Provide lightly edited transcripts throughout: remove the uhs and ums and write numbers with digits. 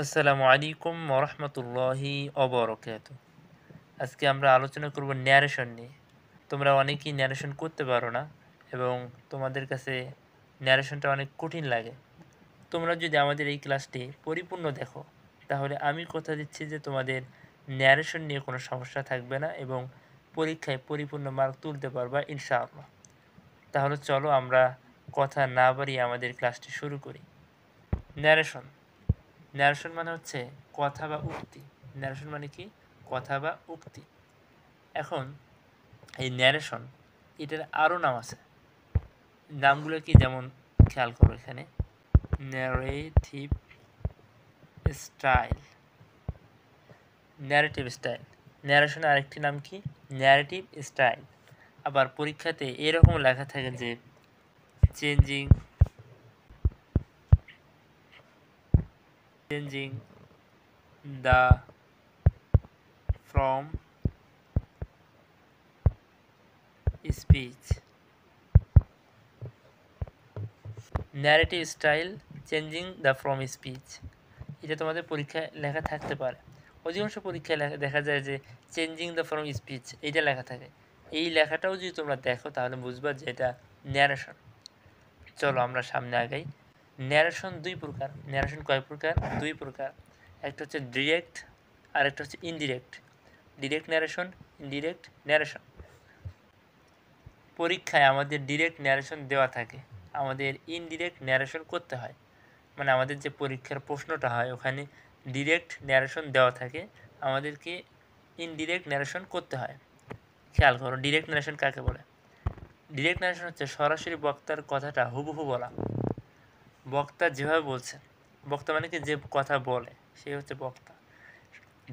আসসালামু আলাইকুম ওরহমতুল্লাহি অবরকাতুহ। আজকে আমরা আলোচনা করব ন্যারেশন নিয়ে। তোমরা অনেকেই ন্যারেশন করতে পারো না এবং তোমাদের কাছে ন্যারেশনটা অনেক কঠিন লাগে। তোমরা যদি আমাদের এই ক্লাসটি পরিপূর্ণ দেখো, তাহলে আমি কথা দিচ্ছি যে তোমাদের ন্যারেশন নিয়ে কোনো সমস্যা থাকবে না এবং পরীক্ষায় পরিপূর্ণ মার্ক তুলতে পারবা ইনশাআল্লাহ। তাহলে চলো আমরা কথা না বাড়িয়ে আমাদের ক্লাসটি শুরু করি। ন্যারেশন ন্যারেশন মানে হচ্ছে কথা বা উক্তি। ন্যারেশন মানে কি? কথা বা উক্তি। এখন এই ন্যারেশন এটার আরও নাম আছে। নামগুলো কি? যেমন খেয়াল করো এখানে, ন্যারেটিভ স্টাইল। ন্যারেটিভ স্টাইল, ন্যারেশনের আরেকটি নাম কি? Narrative style. আবার পরীক্ষাতে এরকম লেখা থাকে যে changing the from speech. Narrative style changing the from speech, এটা তোমাদের পরীক্ষায় লেখা থাকতে পারে। অধিকাংশ পরীক্ষায় দেখা যায় যে চেঞ্জিং দ্য ফ্রম স্পিচ এইটা লেখা থাকে। এই লেখাটাও যদি তোমরা দেখো তাহলে বুঝবা যে এটা ন্যারেশন। চলো আমরা সামনে আগাই। ন্যারেশন দুই প্রকার। ন্যারেশন কয় প্রকার? দুই প্রকার। একটা হচ্ছে ডিরেক্ট আর একটা হচ্ছে indirect. Direct narration, indirect narration. পরীক্ষায় আমাদের ডিরেক্ট ন্যারেশন দেওয়া থাকে, আমাদের ইনডিরেক্ট ন্যারেশন করতে হয়। মানে আমাদের যে পরীক্ষার প্রশ্নটা হয় ওখানে ডিরেক্ট ন্যারেশন দেওয়া থাকে, আমাদেরকে ইনডিরেক্ট ন্যারেশন করতে হয়। খেয়াল করো, ডিরেক্ট ন্যারেশন কাকে বলে? ডিরেক্ট ন্যারেশন হচ্ছে সরাসরি বক্তার কথাটা হুবহু বলা। বক্তা যেভাবে বলছে, বক্তা মানে কি? যে কথা বলে সে হচ্ছে বক্তা।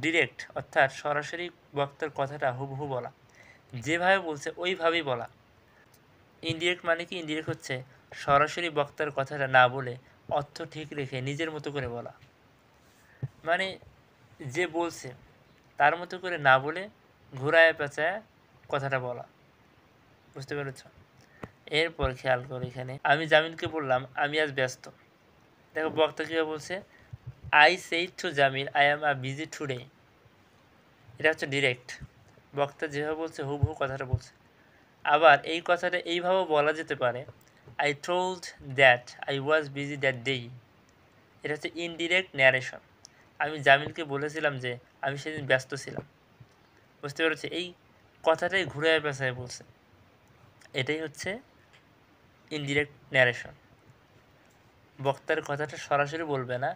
ডিরেক্ট অর্থাৎ সরাসরি বক্তার কথাটা হুবহু বলা, যেভাবে বলছে ওইভাবেই বলা। ইনডিরেক্ট মানে কি? ইনডিরেক্ট হচ্ছে সরাসরি বক্তার কথাটা না বলে অর্থ ঠিক রেখে নিজের মতো করে বলা। মানে যে বলছে তার মতো করে না বলে ঘুরায় পেঁচায় কথাটা বলা। বুঝতে পেরেছ? এরপর খেয়াল করো এখানে, আমি জামিলকে বললাম আমি আজ ব্যস্ত। দেখো বক্তা কীভাবে বলছে, I said two Jamil I am busy today. এটা হচ্ছে ডিরেক্ট, বক্তা যেভাবে বলছে হুবহু কথাটা বলছে। আবার এই কথাটা এইভাবেও বলা যেতে পারে, I told that I was busy that day. এটা হচ্ছে ইনডিরেক্ট ন্যারেশন। আমি জামিলকে বলেছিলাম যে আমি সেদিন ব্যস্ত ছিলাম। বুঝতে পেরেছি? এই কথাটাই ঘুরে পেঁচায় বলছে, এটাই হচ্ছে ইনডিরেক্ট ন্যারেশন। বক্তার কথাটা সরাসরি বলবে না,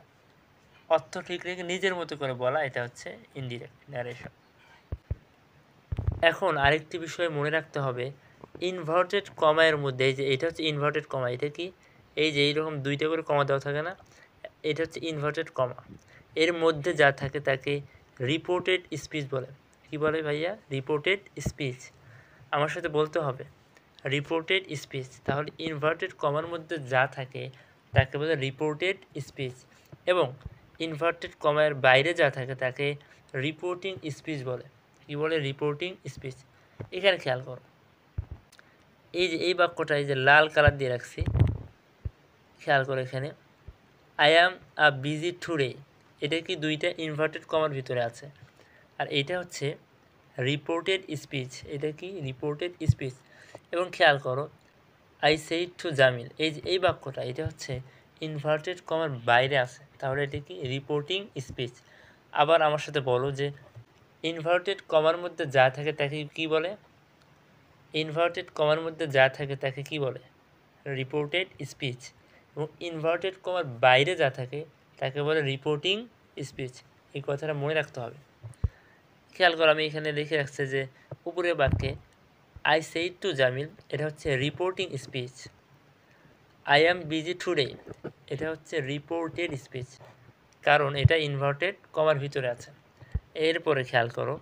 অর্থ ঠিক রেখে নিজের মতো করে বলা, এটা হচ্ছে ইনডিরেক্ট ন্যারেশন। এখন আরেকটি বিষয় মনে রাখতে হবে, ইনভার্টেড কমায়ের মধ্যে, এই যে এটা হচ্ছে ইনভার্টেড কমা। এটা কি? এই যে এইরকম দুইটা করে কমা দেওয়া থাকে না, এটা হচ্ছে ইনভার্টেড কমা। এর মধ্যে যা থাকে তাকে রিপোর্টেড স্পিচ বলে। কি বলে ভাইয়া? Reported speech. আমার সাথে বলতে হবে রিপোর্টেড স্পিচ। তাহলে ইনভার্টেড কমার মধ্যে যা থাকে তাকে বলে রিপোর্টেড স্পিচ, এবং ইনভার্টেড কমার বাইরে যা থাকে তাকে রিপোর্টিং স্পিচ বলে। কি বলে? Reporting speech. এখানে খেয়াল করো, এই যে এই বাক্যটা এই যে লাল কালার দিয়ে রাখছি, খেয়াল করো এখানে, আই অ্যাম বিজি টুডে, এটা কি দুইটা ইনভার্টেড কমার ভিতরে আছে। আর এটা হচ্ছে রিপোর্টেড স্পিচ, এটা কি? Reported speech. এবং খেয়াল করো, আই সেইড টু জামিল, এই যে এই বাক্যটা এটা হচ্ছে ইনভার্টেড কমার বাইরে আছে, তাহলে এটা কি? Reporting speech. আবার আমার সাথে বলো যে ইনভার্টেড কমার মধ্যে যা থাকে তাকে কি বলে? ইনভার্টেড কমার মধ্যে যা থাকে তাকে কি বলে? Reported speech. এবং ইনভার্টেড কমার বাইরে যা থাকে তাকে বলে রিপোর্টিং স্পিচ। এই কথাটা মনে রাখতে হবে। খেয়াল করো, আমি এখানে লিখে রাখছি যে উপরের বাক্যে আই সেইড টু জামিল, এটা হচ্ছে reporting speech. I am busy today, এটা হচ্ছে রিপোর্টেড স্পিচ, কারণ এটা ইনভার্টেড কমার ভিতরে আছে। এরপরে খেয়াল করো,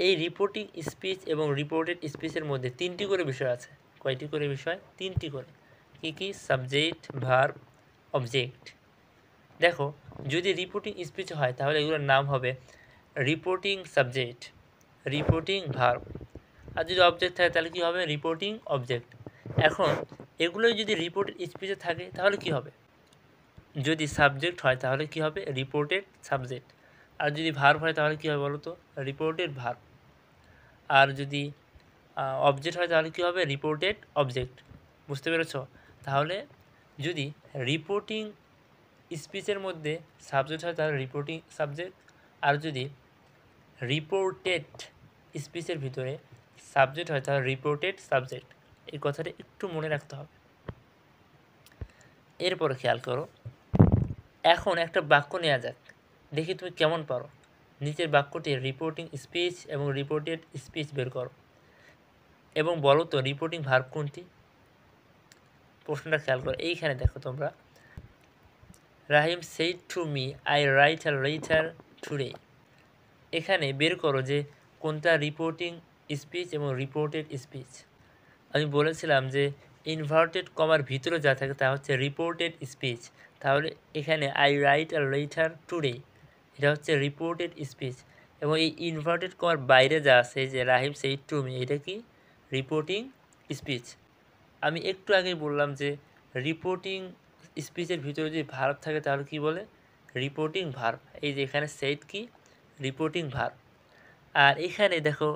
এই রিপোর্টিং স্পিচ এবং রিপোর্টেড স্পিচের মধ্যে তিনটি করে বিষয় আছে। কয়টি করে বিষয়? তিনটি করে। কী কী? Subject, verb, object. দেখো, যদি রিপোর্টিং স্পিচ হয় তাহলে এগুলোর নাম হবে রিপোর্টিং সাবজেক্ট, রিপোর্টিং ভার্ব। আর যদি অবজেক্ট থাকে তাহলে কী হবে? Reporting object. এখন এগুলোই যদি রিপোর্টেড স্পিচে থাকে তাহলে কী হবে? যদি সাবজেক্ট হয় তাহলে কি হবে, রিপোর্টেড সাবজেক্ট। আর যদি ভার্ব হয় তাহলে কী হবে বলো তো, রিপোর্টেড ভার্ব। আর যদি অবজেক্ট হয় তাহলে কী হবে, রিপোর্টেড অবজেক্ট। বুঝতে পেরেছ? তাহলে যদি রিপোর্টিং স্পিচের মধ্যে সাবজেক্ট হয় তাহলে রিপোর্টিং সাবজেক্ট, আর যদি রিপোর্টেড স্পিচের ভিতরে সাবজেক্ট হয় তাহলে রিপোর্টেড সাবজেক্ট। এই কথাটা একটু মনে রাখতে হবে। এরপরে খেয়াল করো, এখন একটা বাক্য নেওয়া যাক, দেখি তুমি কেমন পারো। নিচের বাক্যটি রিপোর্টিং স্পিচ এবং রিপোর্টেড স্পিচ বের করো এবং বলো তো রিপোর্টিং ভার্ব কোনটি। প্রশ্নটা খেয়াল করো, এইখানে দেখো তোমরা, Rahim said to me I write a letter today. এখানে বের করো যে কোনটা রিপোর্টিং স্পিচ এবং রিপোর্টেড স্পিচ। আমি বলেছিলাম যে ইনভার্টেড কমার ভিতরে যা থাকে তা হচ্ছে রিপোর্টেড স্পিচ। তাহলে এখানে I write a letter today, এটা হচ্ছে রিপোর্টেড স্পিচ। এবং এই ইনভার্টেড কমার বাইরে যা আছে যে রাহিম সেড টু মি, এটা কি, রিপোর্টিং স্পিচ। আমি একটু আগেই বললাম যে রিপোর্টিং স্পিচের ভিতরে যদি ভার্ব থাকে তাহলে কি বলে, রিপোর্টিং ভার্ব। এই যে এখানে সেড কি, রিপোর্টিং ভার্ব। আর এখানে দেখো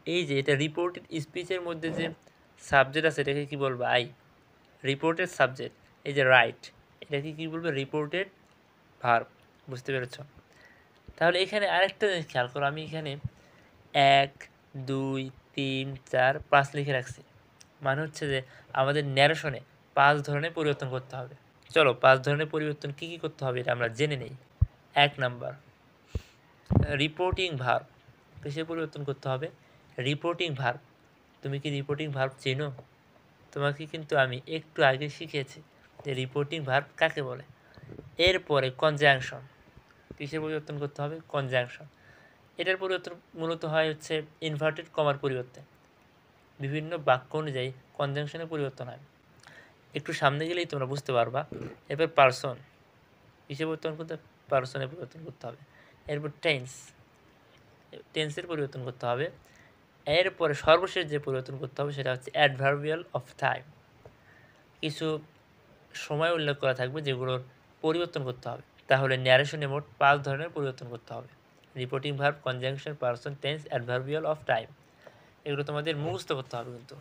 এই যে এটা রিপোর্টেড স্পিচের মধ্যে যে সাবজেক্ট আছে এটাকে কি বলবো, আই, রিপোর্টেড সাবজেক্ট। এই যে রাইট, এটাকে কি বলবো, রিপোর্টেড ভার্ব। বুঝতে পেরেছ? তাহলে এখানে আরেকটা জিনিস খেয়াল করো, আমি এখানে 1 2 3 4 5 লিখে রাখছি। মানে হচ্ছে যে আমাদের ন্যারেশনে 5 ধরনের পরিবর্তন করতে হবে। চলো 5 ধরনের পরিবর্তন কী কী করতে হবে এটা আমরা জেনে নেই। 1 নাম্বার, রিপোর্টিং ভার্ব। কিসের পরিবর্তন করতে হবে, রিপোর্টিং ভার্ব। তুমি কি রিপোর্টিং ভার্ব চেনো? তোমাকে কিন্তু আমি একটু আগে শিখেছি যে রিপোর্টিং ভার্ব কাকে বলে। এরপরে কনজাংশন। কিসের পরিবর্তন করতে হবে, কনজাংশন। এটার পরিবর্তন মূলত হয় হচ্ছে ইনভার্টেড কমার পরিবর্তে। বিভিন্ন বাক্য অনুযায়ী কনজাংশনের পরিবর্তন হয়। একটু সামনে গেলেই তোমরা বুঝতে পারবা। এরপর পার্সন, কিসের পরিবর্তন করতে, পার্সনের পরিবর্তন করতে হবে। এরপর টেন্স, টেন্সের পরিবর্তন করতে হবে। এরপরে সর্বশেষ যে পরিবর্তন করতে হবে সেটা হচ্ছে অ্যাডভার্বিয়াল অফ টাইম। কিছু সময় উল্লেখ করা থাকবে যেগুলোর পরিবর্তন করতে হবে। তাহলে ন্যারেশনে মোট 5 ধরনের পরিবর্তন করতে হবে, reporting verb, conjunction, person, tense, adverbial of time. এগুলো তোমাদের মুখস্থ করতে হবে কিন্তু।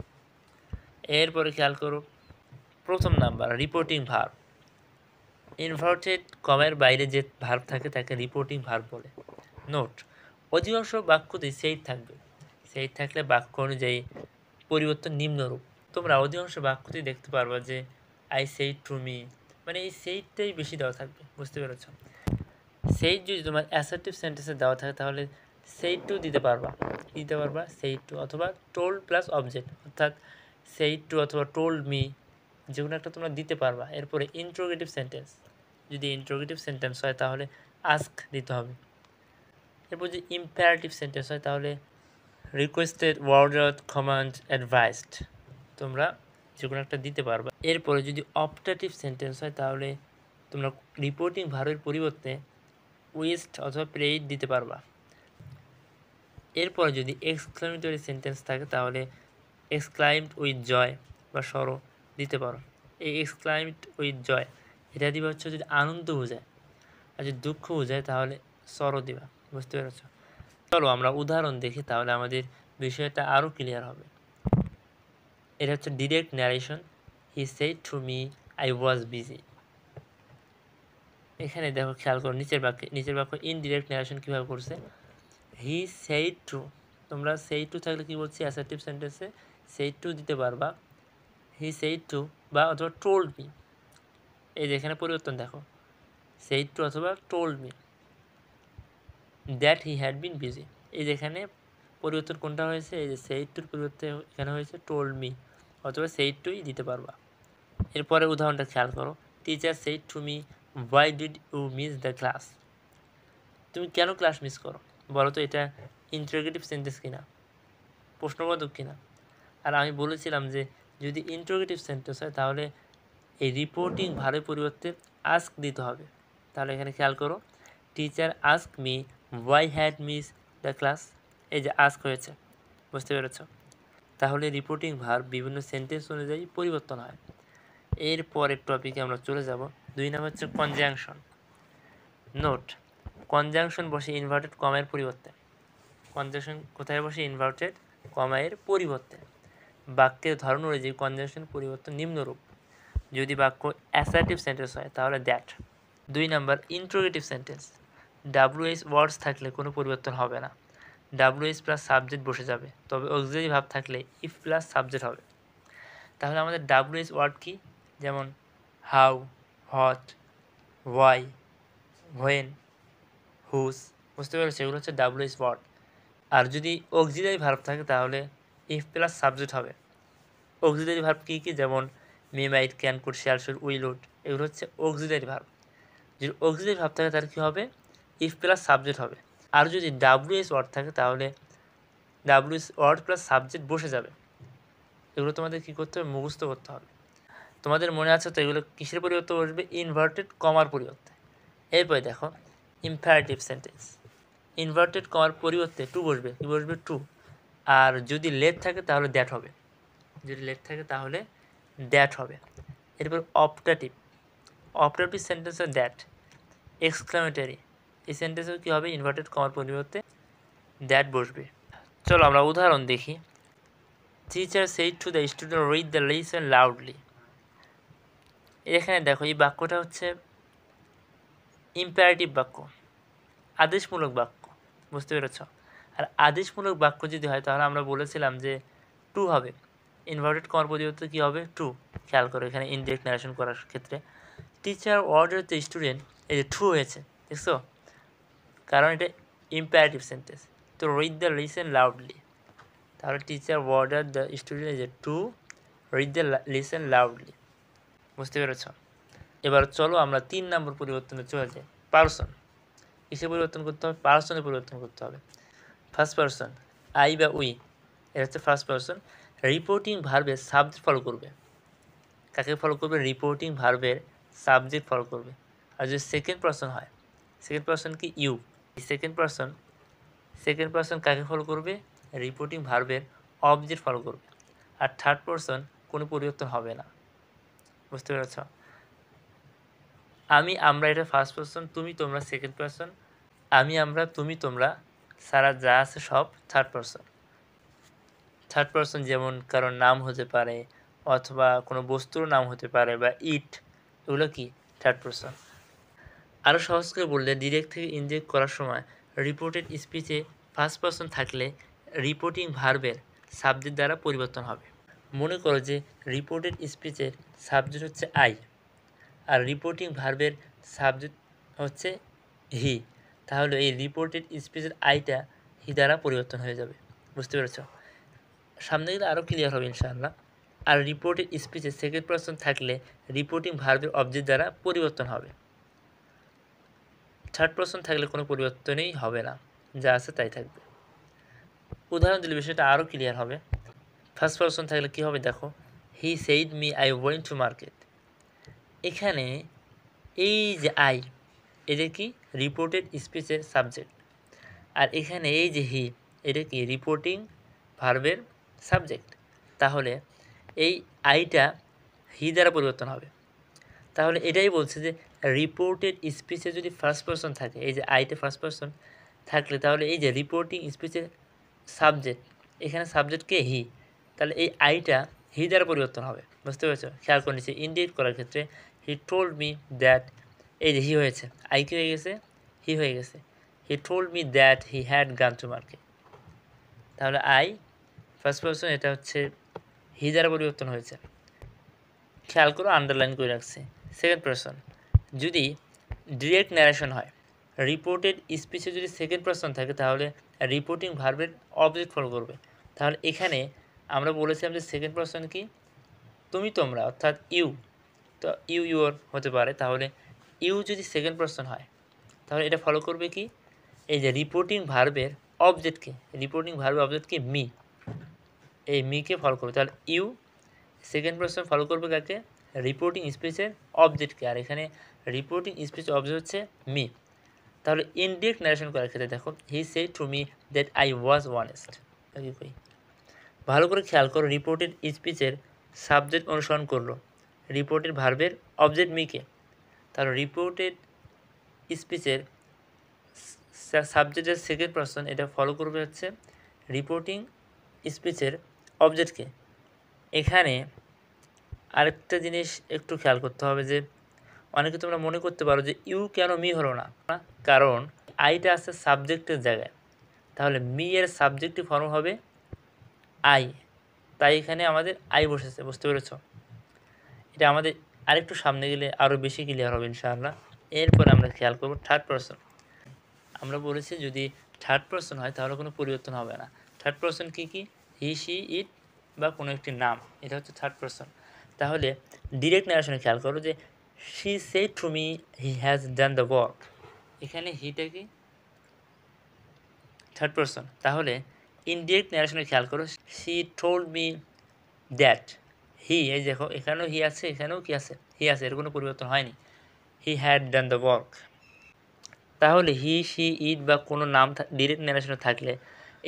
এরপরে খেয়াল করো, প্রথম নাম্বার রিপোর্টিং ভার্ব। ইনভার্টেড কমের বাইরে যে ভার্ব থাকে তাকে রিপোর্টিং ভার্ব বলে। নোট, অধিকাংশ বাক্যতেই সেইট থাকবে। সেইট থাকলে বাক্য অনুযায়ী পরিবর্তন নিম্নরূপ। তোমরা অধিকাংশ বাক্যতেই দেখতে পারবা যে আই সেইড টু মি, মানে এই সেইটটাই বেশি দেওয়া থাকবে। বুঝতে পেরেছ? সেইট যদি তোমার অ্যাসার্টিভ সেন্টেন্সে দেওয়া থাকে তাহলে সেইড টু দিতে পারবা, দিতে পারবা সেইড টু, অথবা টোল্ড প্লাস অবজেক্ট, অর্থাৎ সেইড টু অথবা টোল্ড মি, যে কোনো একটা তোমরা দিতে পারবা। এরপরে ইন্ট্রোগেটিভ সেন্টেন্স, যদি ইন্ট্রোগেটিভ সেন্টেন্স হয় তাহলে আস্ক দিতে হবে। এরপর যদি ইম্পারেটিভ সেন্টেন্স হয় তাহলে রিকোয়েস্টেড, ওয়ার্ডার, কমান্ড, অ্যাডভাইসড, তোমরা যে কোনো একটা দিতে পারবা। এরপরে যদি অপটেটিভ সেন্টেন্স হয় তাহলে তোমরা রিপোর্টিং ভার্বের পরিবর্তে উইস্ট অথবা প্রেইড দিতে পারবা। এরপরে যদি এক্সক্লামেটরি সেন্টেন্স থাকে তাহলে এক্সক্লাইমড উইথ জয় বা সরো দিতে পারো। এই এক্সক্লাইমড উইথ জয় এটা দিবা হচ্ছে যদি আনন্দ বোঝায়, আর যদি দুঃখ বোঝায় তাহলে সরো দিবা। বুঝতে পেরেছ? চলো আমরা উদাহরণ দেখি, তাহলে আমাদের বিষয়টা আরও ক্লিয়ার হবে। এটা হচ্ছে direct narration. He said to me I was busy. এখানে দেখো খেয়াল করো নিচের বাক্য ইনডিরেক্ট ন্যারেশন কীভাবে করছে। হি সেড টু, তোমরা সেড টু থাকলে কী বলছি, অ্যাসার্টিভ সেন্টেন্সে সেড টু দিতে পারবা। হি সেড টু বা অথবা টোল্ড মি, এই যে এখানে পরিবর্তন দেখো, সেড টু অথবা told me that he had been busy. এই যে এখানে পরিবর্তন কোনটা হয়েছে, এই যে সেড টুর পরিবর্তে এখানে হয়েছে টোল্ড মি, অথবা সেড টুই দিতে পারবা। এরপরে উদাহরণটা খেয়াল করো, teacher said to me why did you miss the class. তুমি কেন ক্লাস মিস করো বলো তো, এটা ইন্টারোগেটিভ সেন্টেন্স কিনা, প্রশ্নবোধক কিনা। আর আমি বলেছিলাম যে যদি ইন্টারোগেটিভ সেন্টেন্স হয় তাহলে এই রিপোর্টিং ভার্বের পরিবর্তে আস্ক দিতে হবে। তাহলে এখানে খেয়াল করো, teacher ask me why had miss the class, এই যে আস্ক হয়েছে। বুঝতে পেরেছ? তাহলে রিপোর্টিং ভার্ব বিভিন্ন সেন্টেন্স অনুযায়ী পরিবর্তন হয়। এর পরের টপিকে আমরা চলে যাব 2 নম্বর হচ্ছে কনজাংশন। নোট, কনজাংশন বসে ইনভার্টেড কমার পরিবর্তে। কনজাংশন কোথায় বসে? ইনভার্টেড কমায়ের পরিবর্তে। বাক্যের ধরন অনুযায়ী কনজাংশন পরিবর্তন নিম্নরূপ। যদি বাক্য অ্যাসার্টিভ সেন্টেন্স হয় তাহলে that. 2 number interrogative sentence. WH ওয়ার্ডস থাকলে কোনো পরিবর্তন হবে না, WH প্লাস সাবজেক্ট বসে যাবে, তবে অক্সিলারি ভার্ব থাকলে ইফ প্লাস সাবজেক্ট হবে। তাহলে আমাদের WH ওয়ার্ড কি? যেমন হাউ, হট, ওয়াই, হোয়েন, হুস, বুঝতে পেরেছি? এগুলো হচ্ছে WH ওয়ার্ড। আর যদি অক্সিলারি ভার্ব থাকে তাহলে ইফ প্লাস সাবজেক্ট হবে। অক্সিলারি ভার্ব কী কী? যেমন may, might, can, could, shall, should, will, would, এগুলো হচ্ছে অক্সিলারি ভার্ব। যদি অক্সিলারি ভার্ব থাকে তাহলে কী হবে? ইফ প্লাস সাবজেক্ট হবে। আর যদি WH ওয়ার্ড থাকে তাহলে WH ওয়ার্ড প্লাস সাবজেক্ট বসে যাবে। এগুলো তোমাদের কী করতে হবে? মুখস্থ করতে হবে। তোমাদের মনে আছে তো এগুলো কিসের পরিবর্তে বসবে? ইনভার্টেড কমার পরিবর্তে। এরপরে দেখো ইম্পারেটিভ সেন্টেন্স। ইনভার্টেড কমার পরিবর্তে টু বসবে। কী বসবে? টু। আর যদি লেট থাকে তাহলে দ্যাট হবে। যদি লেট থাকে তাহলে দ্যাট হবে। এরপর অপটাটিভ। অপটাটিভ সেন্টেন্সে দ্যাট। এক্সক্লামেটরি, এই সেন্টেন্সেও কী হবে? ইনভার্টেড কমার পরিবর্তে দ্যাট বসবে। চলো আমরা উদাহরণ দেখি। Teacher said to the student read the lesson loudly. এখানে দেখো এই বাক্যটা হচ্ছে ইম্পারেটিভ বাক্য, আদেশমূলক বাক্য, বুঝতে পেরেছ? আর আদেশমূলক বাক্য যদি হয় তাহলে আমরা বলেছিলাম যে টু হবে। ইনভার্টেড কমার পরিবর্তে কী হবে? টু। খেয়াল করো এখানে ইনডিরেক্ট ন্যারেশন করার ক্ষেত্রে টিচার অর্ডার দ্য স্টুডেন্ট, এই যে টু হয়েছে, দেখছো? কারণ এটা ইম্পারেটিভ সেন্টেন্স। তো রিড দ্য লিসেন লাউডলি, তাহলে টিচার অর্ডার দ্য স্টুডেন্ট, এই যে to read the listen loudly, বুঝতে পেরেছ? এবার চলো আমরা 3 নম্বর পরিবর্তনে চলে যাই। পার্সন। কিসে পরিবর্তন করতে হবে? পার্সনে পরিবর্তন করতে হবে। ফার্স্ট পার্সন, আই বা উই, এটা হচ্ছে ফার্স্ট পার্সন। রিপোর্টিং ভার্বের সাবজেক্ট ফলো করবে। কাকে ফলো করবে? রিপোর্টিং ভার্বের সাবজেক্ট ফলো করবে। আর যদি সেকেন্ড পার্সন হয়, সেকেন্ড পার্সন কি? ইউ। সেকেন্ড পার্সন কাকে ফলো করবে? রিপোর্টিং ভার্বের অবজেক্ট ফলো করবে। আর থার্ড পার্সন কোনো পরিবর্তন হবে না, বুঝতে পেরেছ? আমি, আমরা, এটা ফার্স্ট পার্সন। তুমি, তোমরা সেকেন্ড পার্সন। আমি, আমরা, তুমি, তোমরা সারা যা আছে সব থার্ড পার্সন। থার্ড পার্সন যেমন কারোর নাম হতে পারে অথবা কোনো বস্তুর নাম হতে পারে বা ইট, এগুলো কি? Third person. আরও সহজ করে বললে ডিরেক্ট থেকে ইনডিরেক্ট করার সময় রিপোর্টেড স্পিচে ফার্স্ট পার্সন থাকলে রিপোর্টিং ভার্বের সাবজেক্ট দ্বারা পরিবর্তন হবে। মনে করো যে রিপোর্টেড স্পিচের সাবজেক্ট হচ্ছে আই আর রিপোর্টিং ভার্বের সাবজেক্ট হচ্ছে হি, তাহলে এই রিপোর্টেড স্পিচের আইটা হি দ্বারা পরিবর্তন হয়ে যাবে, বুঝতে পেরেছ? সামনে গেলে আরও ক্লিয়ার হবে ইনশাআল্লাহ। আর রিপোর্টেড স্পিচে সেকেন্ড পার্সন থাকলে রিপোর্টিং ভার্বের অবজেক্ট দ্বারা পরিবর্তন হবে। থার্ড পার্সন থাকলে কোনো পরিবর্তনই হবে না, যা আছে তাই থাকবে। উদাহরণ দিলে বিষয়টা আরও ক্লিয়ার হবে। ফার্স্ট পার্সন থাকলে কী হবে? দেখো, he said me I went to market. এখানে এই যে আই, এটা কি? Reported স্পিচের subject. আর এখানে এই যে হি, এটা কি? রিপোর্টিং ভার্বের সাবজেক্ট। তাহলে এই আইটা হি দ্বারা পরিবর্তন হবে। তাহলে এটাই বলছে যে রিপোর্টেড স্পিচে যদি ফার্স্ট পার্সন থাকে, এই যে আইটা ফার্স্ট পার্সন থাকলে তাহলে এই যে রিপোর্টিং স্পিচের সাবজেক্ট, এখানে সাবজেক্টকে হি, তাহলে এই আইটা হি দ্বারা পরিবর্তন হবে, বুঝতে পেরেছ? খেয়াল করে নিচ্ছে ইন্ডিকেট করার ক্ষেত্রে হি টোল্ড মি দ্যাট, এই যে হি হয়েছে, আই কি হয়ে গেছে? হি হয়ে গেছে। He told me that he had গান টু মার্কেট। তাহলে আই ফার্স্ট পার্সন, এটা হচ্ছে হি দ্বারা পরিবর্তন হয়েছে। খেয়াল করো, আন্ডারলাইন করে রাখছে। সেকেন্ড পার্সন, যদি ডিরেক্ট ন্যারেশন হয়, রিপোর্টেড স্পিচে যদি সেকেন্ড পার্সন থাকে তাহলে রিপোর্টিং ভার্বের অবজেক্ট ফলো করবে। তাহলে এখানে আমরা বলেছিলাম যে সেকেন্ড পার্সন কি? তুমি, তোমরা, অর্থাৎ ইউ। তো ইউ ইউর হতে পারে। তাহলে ইউ যদি সেকেন্ড পার্সন হয় তাহলে এটা ফলো করবে কি? এই যে রিপোর্টিং ভার্বের অবজেক্টকে, রিপোর্টিং ভার্বের অবজেক্টকে মি, এই মিকে ফলো করবে। তাহলে ইউ সেকেন্ড পার্সন ফলো করবে কাকে? রিপোর্টিং স্পিচের অবজেক্টকে। আর এখানে রিপোর্টিং স্পিচ অবজেক্ট হচ্ছে মি। তাহলে ইনডিরেক্ট ন্যারেশন করার ক্ষেত্রে দেখো, he said to me that I was honest. ভালো করে খেয়াল করো, রিপোর্টেড স্পিচের সাবজেক্ট অনুসরণ করলো রিপোর্টেড ভার্বের অবজেক্ট মিকে। তাহলে রিপোর্টেড স্পিচের সাবজেক্টের সেকেন্ড পারসন এটা ফলো করবে হচ্ছে রিপোর্টিং স্পিচের অবজেক্টকে। এখানে আরেকটা জিনিস একটু খেয়াল করতে হবে যে অনেকে তোমরা মনে করতে পারো যে ইউ কেন মি হলো না, কারণ আইটা আছে সাবজেক্টের জায়গায়, তাহলে মি এর সাবজেক্টিভ ফর্ম হবে আই, তাই এখানে আমাদের আই বসেছে। বুঝতে পেরেছ? এটা আমাদের আরেকটু সামনে গেলে আরও বেশি ক্লিয়ার হবে ইনশাআল্লাহ। এরপরে আমরা খেয়াল করব থার্ড পারসন। আমরা বলেছি যদি থার্ড পারসন হয় তাহলে কোনো পরিবর্তন হবে না। থার্ড পারসন কী কী? হি, শি, ইট বা কোনো একটি নাম, এটা হচ্ছে থার্ড পারসন। তাহলে ডিরেক্ট ন্যারেশনে খেয়াল করো যে she said to me he has done the work, এখানে হিটা কি? Third person. তাহলে ইনডিরেক্ট ন্যারেশনে খেয়াল করো she told me that he, এই দেখো এখানেও হি আছে, এখানেও কি আছে? হি আছে, এর কোনো পরিবর্তন হয়নি। He had done the work. তাহলে হি, শি, ইট বা কোনো নাম ডিরেক্ট ন্যারেশনে থাকলে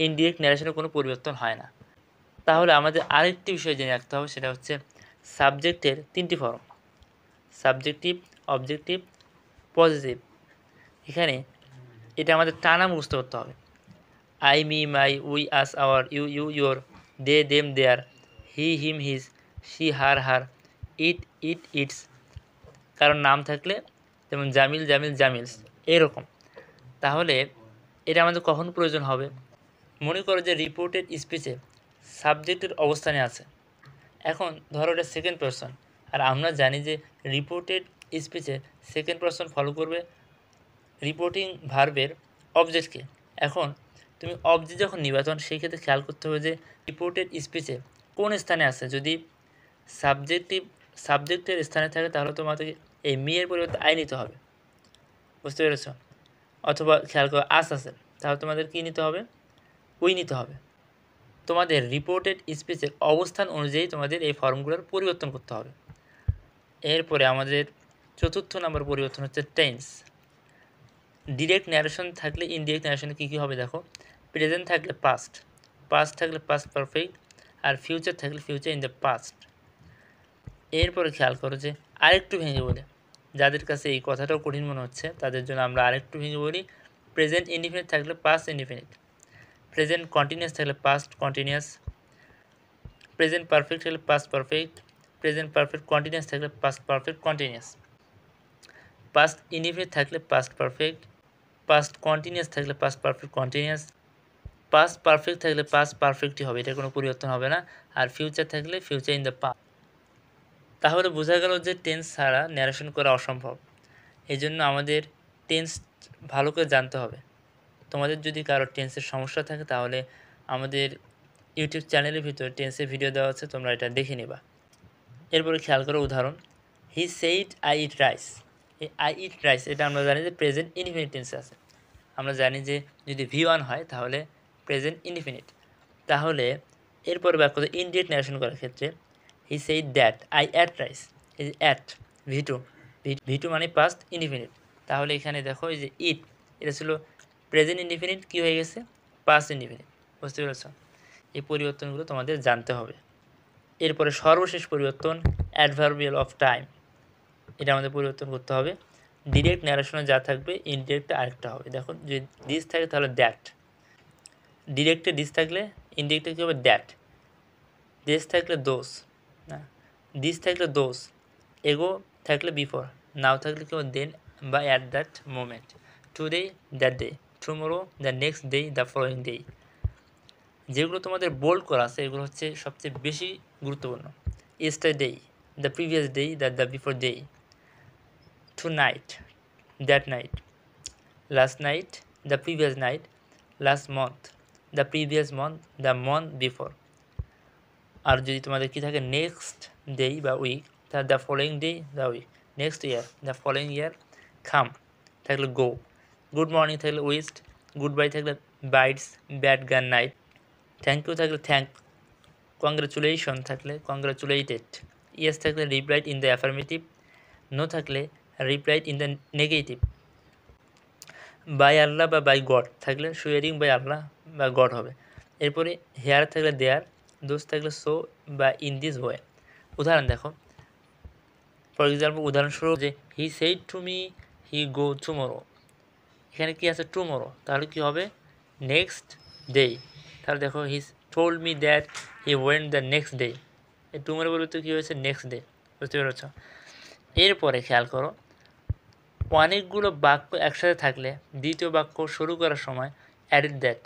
ইনডিরেক্ট ন্যারেশনে কোনো পরিবর্তন হয় না। তাহলে আমাদের আরেকটি বিষয় জেনে রাখতে হবে, সেটা হচ্ছে সাবজেক্টের তিনটি ফর্ম: সাবজেক্টিভ, অবজেক্টিভ, পজিটিভ। এখানে এটা আমাদের টানা মুখস্থ করতে হবে। I, me, my, we, us, our, you, you, your, they, them, their, he, him, his, she, her, her, it, its. কারণ নাম থাকলে যেমন জামিল, জামিল, জামিলস, এরকম। তাহলে এটা আমাদের কখন প্রয়োজন হবে? মনে করো যে রিপোর্টেড স্পিচে সাবজেক্টের অবস্থানে আছে। এখন ধরো এটা সেকেন্ড পারসন, আর আমরা জানি যে রিপোর্টেড স্পিচে সেকেন্ড পারসন ফলো করবে রিপোর্টিং ভার্বের অবজেক্টকে। এখন তুমি অবজেক্ট যখন নিবা তখন সেই ক্ষেত্রে খেয়াল করতে হবে যে রিপোর্টেড স্পিচে কোন স্থানে আছে। যদি সাবজেক্টের স্থানে থাকে তাহলে তোমাদেরকে এই মি এর পরিবর্তে আই নিতে হবে। বুঝতে পেরেছ? অথবা খেয়াল করো আস আছে, তাহলে তোমাদের কী নিতে হবে? উই নিতে হবে। তোমাদের রিপোর্টেড স্পিচের অবস্থান অনুযায়ী তোমাদের এই ফর্মগুলোর পরিবর্তন করতে হবে। এরপরে আমাদের চতুর্থ নম্বর পরিবর্তন হচ্ছে টেন্স। ডিরেক্ট ন্যারেশন থাকলে ইনডিরেক্ট ন্যারেশনে কী কী হবে দেখো। প্রেজেন্ট থাকলে পাস্ট, পাস্ট থাকলে পাস্ট পারফেক্ট, আর ফিউচার থাকলে ফিউচার ইন দ্য পাস্ট। এরপরে খেয়াল করো যে আরেকটু ভেঙে বলে, যাদের কাছে এই কথাটাও কঠিন মনে হচ্ছে তাদের জন্য আমরা আরেকটু ভেঙে বলি। প্রেজেন্ট ইনডিফিনিট থাকলে পাস্ট ইনডিফিনিট, প্রেজেন্ট কন্টিনিউয়াস থাকলে পাস্ট কন্টিনিউয়াস, প্রেজেন্ট পারফেক্ট থাকলে past perfect, present perfect continuous থাকলে past perfect continuous, past indefinite থাকলে পাস্ট পারফেক্ট, পাস্ট কন্টিনিউয়াস থাকলে past perfect continuous, past perfect থাকলে পাস্ট পারফেক্টই হবে, এটা কোনো পরিবর্তন হবে না। আর ফিউচার থাকলে ফিউচার ইন দ্য পাস্ট। তাহলে বোঝা গেল যে টেন্স ছাড়া ন্যারেশন করা অসম্ভব। এই জন্য আমাদের টেন্স ভালো করে জানতে হবে। তোমাদের যদি কারো টেন্সের সমস্যা থাকে তাহলে আমাদের ইউটিউব চ্যানেলের ভিতরে টেন্সের ভিডিও দেওয়া আছে, তোমরা এটা দেখে নিবা। এরপরে খেয়াল করো উদাহরণ, he said I eat rice. এই আই ইট রাইস এটা আমরা জানি যে প্রেজেন্ট ইনডিফিনিট টেন্সে আছে। আমরা জানি যে যদি V1 হয় তাহলে প্রেজেন্ট ইনডিফিনিট। তাহলে এরপরে বাক্যতে ইনডিরেক্ট ন্যারেশন করার ক্ষেত্রে he said that I ate rice, এই যে অ্যাট V2 মানে পাস্ট ইনডিফিনিট। তাহলে এখানে দেখো এই যে ইট, এটা ছিল প্রেজেন্ট ইনডিফিনিট, কী হয়ে গেছে? Past indefinite. বুঝতে পেরেছ? এই পরিবর্তনগুলো তোমাদের জানতে হবে। এরপরে সর্বশেষ পরিবর্তন অ্যাডভার্বিয়াল অফ টাইম, এটা আমাদের পরিবর্তন করতে হবে। ডিরেক্ট ন্যারেশনে যা থাকবে ইনডিরেক্টে আরেকটা হবে। দেখো যদি দিস থাকে তাহলে দ্যাট, ডিরেক্টে দিস থাকলে ইনডিরেক্টে কী হবে? দ্যাট। দেশ থাকলে দোষ, না দিস থাকলে দোষ, এগো থাকলে বিফোর, নাও থাকলে কী হবে? দেন বা at that moment, today that day, tomorrow the next day, the following day. যেগুলো তোমাদের বোল্ড করা আছে এগুলো হচ্ছে সবচেয়ে বেশি গুরুত্বপূর্ণ। Yesterday, the previous day, the before day, tonight, that night, last night, the previous night, last month, the previous month, the month before। আর যদি তোমাদের কি থাকে নেক্সট ডে বা উইক, তাহলে the following day, the week, next year, the following year, come থাকলে go, good morning থাকলে wished, good bye থাকলে bites, bad gun night, thank you থাকলে থ্যাংক, কংগ্রাচুলেশন থাকলে কংগ্রাচুলেটেড, ইয়েস থাকলে replied in the affirmative, no থাকলে replied in the negative, by আল্লাহ বা by god থাকলে সুয়ারিং বাই আল্লাহ বা গড হবে। এরপরে হেয়ার থাকলে দেয়ার, দোষ থাকলে সো বা ইন দিস ওয়ে। উদাহরণ দেখো, ফর এক্সাম্পল উদাহরণস্বরূপ যে he said to me he go tomorrow, এখানে কি আছে টুমোরো, তাহলে কি হবে নেক্সট ডে। তাহলে দেখো he told me that he went the next day, এই টুমোরো বলতে কী হয়েছে নেক্সট ডে, বুঝতে পেরেছ। এরপরে খেয়াল করো অনেকগুলো বাক্য একসাথে থাকলে দ্বিতীয় বাক্য শুরু করার সময় অ্যাডেড দ্যাট,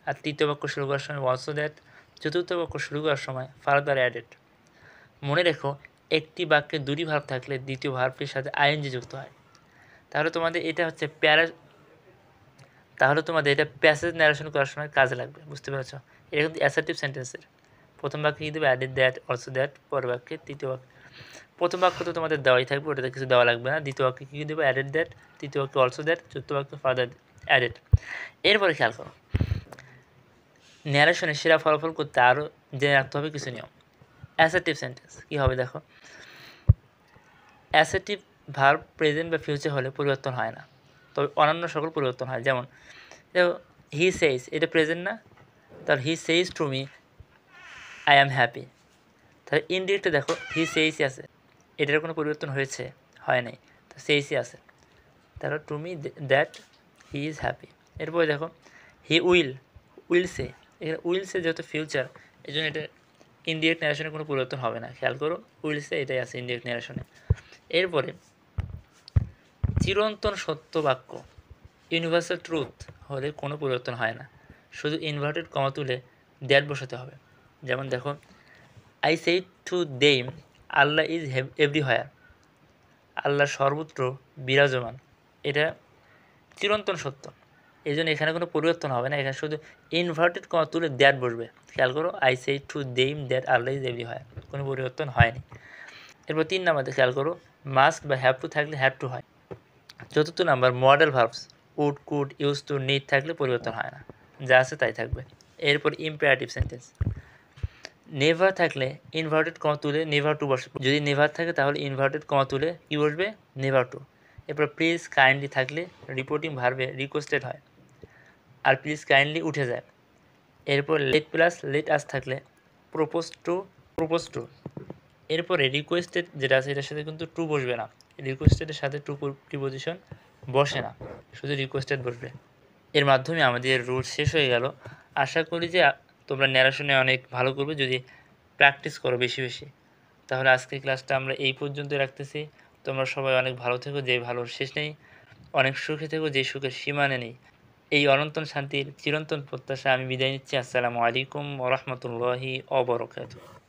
আর তৃতীয় বাক্য শুরু করার সময় অলসো দ্যাট, চতুর্থ বাক্য শুরু করার সময় ফার্দার অ্যাডেড। মনে রেখো একটি বাক্যে দুটি ভার্ব থাকলে দ্বিতীয় ভার্বটির সাথে আইএনজি যুক্ত হয়। তাহলে তোমাদের এটা প্যাসেজ ন্যারেশন করার সময় কাজে লাগবে, বুঝতে পেরেছ। এটা কিন্তু অ্যাসার্টিভ সেন্টেন্সের প্রথম বাক্যে কী দেবে অ্যাডেড দ্যাট অলসো দ্যাট, পরের বাক্যে তৃতীয় বাক্য, প্রথম বাক্য তো তোমাদের দেওয়াই থাকবে, ওটাতে কিছু দেওয়া লাগবে না। দ্বিতীয় বাক্যে কী দেবে অ্যাডেড দ্যাট, তৃতীয় বাক্যে অলসো দ্যাট, চতুর্থ বাক্যে ফার্দার অ্যাডেড। এরপরে খেয়াল করো ন্যারেশনে সেরা ফলাফল করতে আরও জেনে রাখতে হবে কিছু নিয়ম। অ্যাসার্টিভ সেন্টেন্স কী হবে দেখো, অ্যাসার্টিভ ভার্ব প্রেজেন্ট বা ফিউচার হলে পরিবর্তন হয় না, তবে অন্যান্য সকল পরিবর্তন হয়। যেমন দেখো হি সেইজ, এটা প্রেজেন্ট না, তাহলে he says to me I am happy, তাহলে ইনডিরেক্টে দেখো হি সেইজই আছে, এটার কোনো পরিবর্তন হয়েছে হয় নাই, তো সেইজই আছে, তাহলে to me that he is happy. এরপরে দেখো হি উইল সে, এখানে উইল সে যেহেতু ফিউচার এই জন্য এটা ইনডিরেক্ট ন্যারেশনে কোনো পরিবর্তন হবে না, খেয়াল করো উইল সে এটাই আছে ইনডিরেক্ট ন্যারেশনে। এরপরে চিরন্তন সত্য বাক্য ইউনিভার্সাল ট্রুথ হলে কোনো পরিবর্তন হয় না, শুধু ইনভার্টেড কমা তুলে দ্যাট বসাতে হবে। যেমন দেখো I said to them Allah is everywhere, Allah সর্বত্র বিরাজমান, এটা চিরন্তন সত্য, এই জন্য এখানে কোনো পরিবর্তন হবে না, এখানে শুধু ইনভার্টেড কমা তুলে দ্যাট বসবে। খেয়াল করো I said to them that Allah is everywhere, কোনো পরিবর্তন হয়নি। এরপর 3 নাম্বারে খেয়াল করো মাস্ট বা হ্যাভ টু থাকলে হ্যাভ টু হয়। 4th number modal verbs would could use to need থাকলে পরিবর্তন হয় না, যা আছে তাই থাকবে। এরপর ইম্পারেটিভ সেন্টেন্স নেভার থাকলে ইনভার্টেড কমা তুলে নেভার টু বসবে, যদি নেভার থাকে তাহলে ইনভার্টেড কমা তুলে কী বসবে নেভার টু। এরপর প্লিজ কাইন্ডলি থাকলে রিপোর্টিং ভার্বে রিকোয়েস্টেড হয়, আর প্লিজ কাইন্ডলি উঠে যায়। এরপর লেট প্লাস লেট আস থাকলে প্রপোজ টু। এরপরে রিকোয়েস্টেড যেটা আছে এটার সাথে কিন্তু টু বসবে না, রিকোয়েস্টেডের সাথে টু প্রিপোজিশন বসে না, শুধু রিকোয়েস্টেড বসবে। এর মাধ্যমে আমাদের রুল শেষ হয়ে গেল। আশা করি যে তোমরা ন্যারেশনে অনেক ভালো করবে যদি প্র্যাকটিস করো বেশি বেশি। তাহলে আজকের ক্লাসটা আমরা এই পর্যন্ত রাখতেছি। তোমরা সবাই অনেক ভালো থেকো, যে ভালোর শেষ নেই, অনেক সুখে থেকো, যে সুখের সীমানা নেই। এই অনন্তন শান্তির চিরন্তন প্রত্যাশা আমি বিদায় নিচ্ছি। আসসালামু আলাইকুম ওয়া রাহমাতুল্লাহি ওয়া বারাকাতুহু।